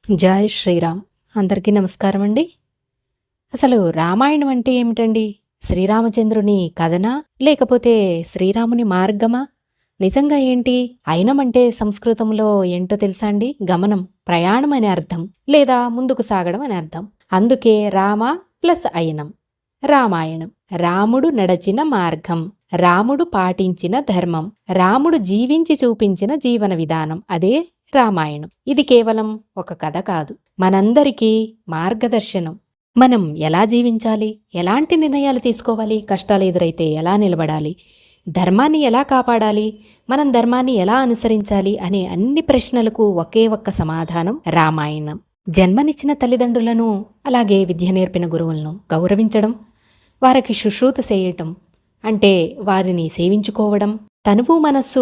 జై శ్రీరామ్. అందరికీ నమస్కారం అండి. అసలు రామాయణం అంటే ఏమిటండి? శ్రీరామచంద్రుని కథనా? లేకపోతే శ్రీరాముని మార్గమా? నిజంగా ఏంటి? అయనం అంటే సంస్కృతంలో ఏంటో తెలుసా అండి? గమనం, ప్రయాణం అనే అర్థం, లేదా ముందుకు సాగడం అని అర్థం. అందుకే రామ ప్లస్ అయనం. రామాయణం. రాముడు నడచిన మార్గం, రాముడు పాటించిన ధర్మం, రాముడు జీవించి చూపించిన జీవన విధానం, అదే రామాయణం. ఇది కేవలం ఒక కథ కాదు, మనందరికీ మార్గదర్శనం. మనం ఎలా జీవించాలి, ఎలాంటి నిర్ణయాలు తీసుకోవాలి, కష్టాలు ఎదురైతే ఎలా నిలబడాలి, ధర్మాన్ని ఎలా కాపాడాలి, మనం ధర్మాన్ని ఎలా అనుసరించాలి అనే అన్ని ప్రశ్నలకు ఒకే ఒక్క సమాధానం రామాయణం. జన్మనిచ్చిన తల్లిదండ్రులను, అలాగే విద్య నేర్పిన గురువులను గౌరవించడం, వారికి శుశ్రూత చేయటం అంటే వారిని సేవించుకోవడం, తనువు మనస్సు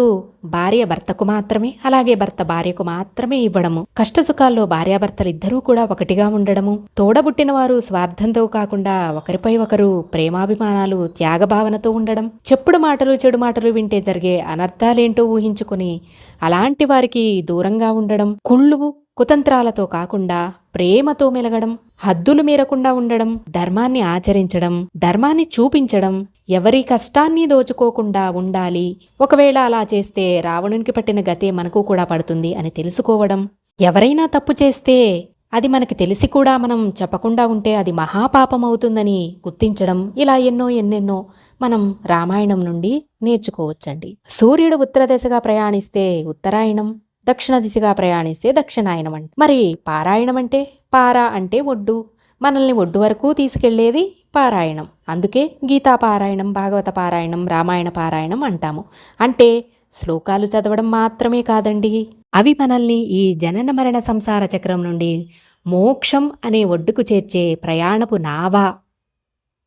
భార్య భర్తకు మాత్రమే, అలాగే భర్త భార్యకు మాత్రమే ఇవ్వడము, కష్టసుఖాల్లో భార్యాభర్తలిద్దరూ కూడా ఒకటిగా ఉండడము, తోడబుట్టిన వారు స్వార్థంతో కాకుండా ఒకరిపై ఒకరు ప్రేమాభిమానాలు, త్యాగభావనతో ఉండడం, చెప్పుడు మాటలు చెడు మాటలు వింటే జరిగే అనర్థాలేంటో ఊహించుకుని అలాంటి వారికి దూరంగా ఉండడం, కుళ్ళు కుతంత్రాలతో కాకుండా ప్రేమతో మెలగడం, హద్దులు మీరకుండా ఉండడం, ధర్మాన్ని ఆచరించడం, ధర్మాన్ని చూపించడం, ఎవరి కష్టాన్ని దోచుకోకుండా ఉండాలి, ఒకవేళ అలా చేస్తే రావణునికి పట్టిన గతే మనకు కూడా పడుతుంది అని తెలుసుకోవడం, ఎవరైనా తప్పు చేస్తే అది మనకి తెలిసి కూడా మనం చెప్పకుండా ఉంటే అది మహాపాపం అవుతుందని గుర్తించడం, ఇలా ఎన్నెన్నో మనం రామాయణం నుండి నేర్చుకోవచ్చండి. సూర్యుడు ఉత్తర దిశగా ప్రయాణిస్తే ఉత్తరాయణం, దక్షిణ దిశగా ప్రయాణిస్తే దక్షిణాయనం అంట. మరి పారాయణం అంటే? పారా అంటే ఒడ్డు, మనల్ని ఒడ్డు వరకు తీసుకెళ్లేది పారాయణం. అందుకే గీతా పారాయణం, భాగవత పారాయణం, రామాయణ పారాయణం అంటాము. అంటే శ్లోకాలు చదవడం మాత్రమే కాదండి, అవి మనల్ని ఈ జనన మరణ సంసార చక్రం నుండి మోక్షం అనే ఒడ్డుకు చేర్చే ప్రయాణపు నావా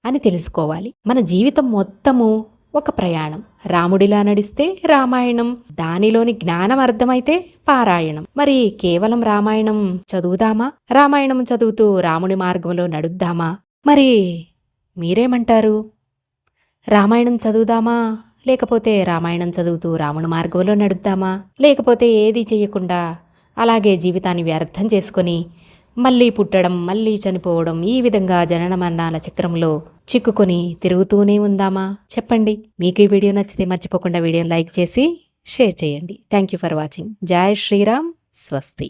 అని తెలుసుకోవాలి. మన జీవితం మొత్తము ఒక ప్రయాణం. రాముడిలా నడిస్తే రామాయణం, దానిలోని జ్ఞానం అర్థమైతే పారాయణం. మరి కేవలం రామాయణం చదువుదామా? రామాయణం చదువుతూ రాముడి మార్గంలో నడుద్దామా? మరి మీరేమంటారు? రామాయణం చదువుదామా, లేకపోతే రామాయణం చదువుతూ రాముడి మార్గంలో నడుద్దామా? లేకపోతే ఏది చేయకుండా అలాగే జీవితాన్ని వ్యర్థం చేసుకొని మళ్ళీ పుట్టడం, మళ్ళీ చనిపోవడం, ఈ విధంగా జనన మరణాల చక్రంలో చిక్కుకొని తిరుగుతూనే ఉందామా? చెప్పండి. మీకు ఈ వీడియో నచ్చితే మర్చిపోకుండా వీడియోని లైక్ చేసి షేర్ చేయండి. Thank you for watching. జై శ్రీరామ్. స్వస్తి.